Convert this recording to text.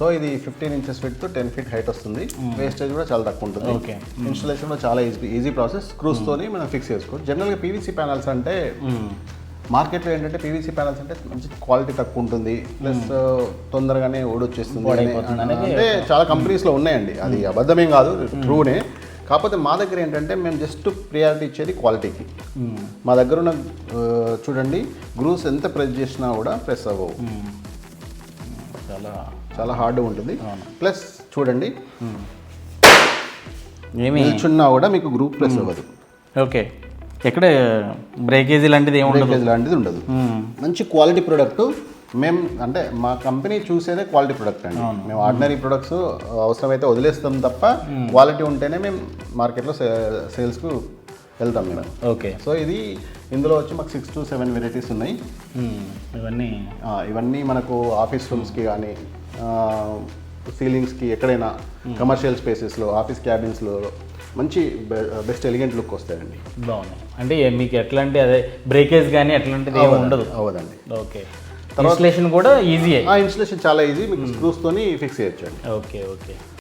So ఇది 15 inches width 10 feet height వస్తుంది. Wastage కూడా చాలా తక్కువ ఉంటుంది. ఇన్స్టాలేషన్ కూడా చాలా ఈజీ ప్రాసెస్. స్క్రూస్తోని మనం ఫిక్స్ చేసుకోవచ్చు. జనరల్గా పీవీసీ ప్యానల్స్ అంటే మార్కెట్లో ఏంటంటే పీవీసీ ప్యానల్స్ అంటే మంచి క్వాలిటీ తక్కువ ఉంటుంది, ప్లస్ తొందరగానే ఓడొచ్చేస్తుంది అంటే చాలా కంపెనీస్లో ఉన్నాయండి. అది అబద్ధమేం కాదు, ట్రూనే. కాకపోతే మా దగ్గర ఏంటంటే మేము జస్ట్ ప్రియారిటీ ఇచ్చేది క్వాలిటీకి. మా దగ్గర ఉన్న చూడండి గ్రూస్ ఎంత ప్రెస్ చేసినా కూడా ప్రెస్ అవ్వవు, చాలా హార్డ్గా ఉంటుంది. ప్లస్ చూడండి నిల్చున్నా కూడా మీకు గ్రూప్ ప్రెస్ అవ్వదు. ఓకే, ఎక్కడ బ్రేకేజీ లాంటిది ఉండదు. మంచి క్వాలిటీ ప్రోడక్ట్. మేము అంటే మా కంపెనీ చూసేదే క్వాలిటీ ప్రొడక్ట్ అండి. మేము ఆర్డినరీ ప్రొడక్ట్స్ అవసరమైతే వదిలేస్తాం తప్ప క్వాలిటీ ఉంటేనే మేము మార్కెట్లో సేల్స్కు వెళ్తాం మేము. ఓకే, సో ఇది ఇందులో వచ్చి మాకు 6 to 7 వెరైటీస్ ఉన్నాయి. ఇవన్నీ మనకు ఆఫీస్ రూమ్స్కి కానీ సీలింగ్స్కి ఎక్కడైనా కమర్షియల్ స్పేసెస్లో ఆఫీస్ క్యాబిన్స్లో మంచి బెస్ట్ ఎలిగెంట్ లుక్ వస్తాయండి. బాగున్నాయి. అంటే మీకు ఎట్లాంటి అదే బ్రేకేజ్ కానీ అట్లాంటిది ఏమి ఉండదు? అవ్వదండి. ఓకే, ఇన్స్టలేషన్ కూడా ఈజీ. ఇన్స్టలేషన్ చాలా ఈజీ, మీకు స్క్రూస్తోని ఫిక్స్ చేయొచ్చు అండి. ఓకే.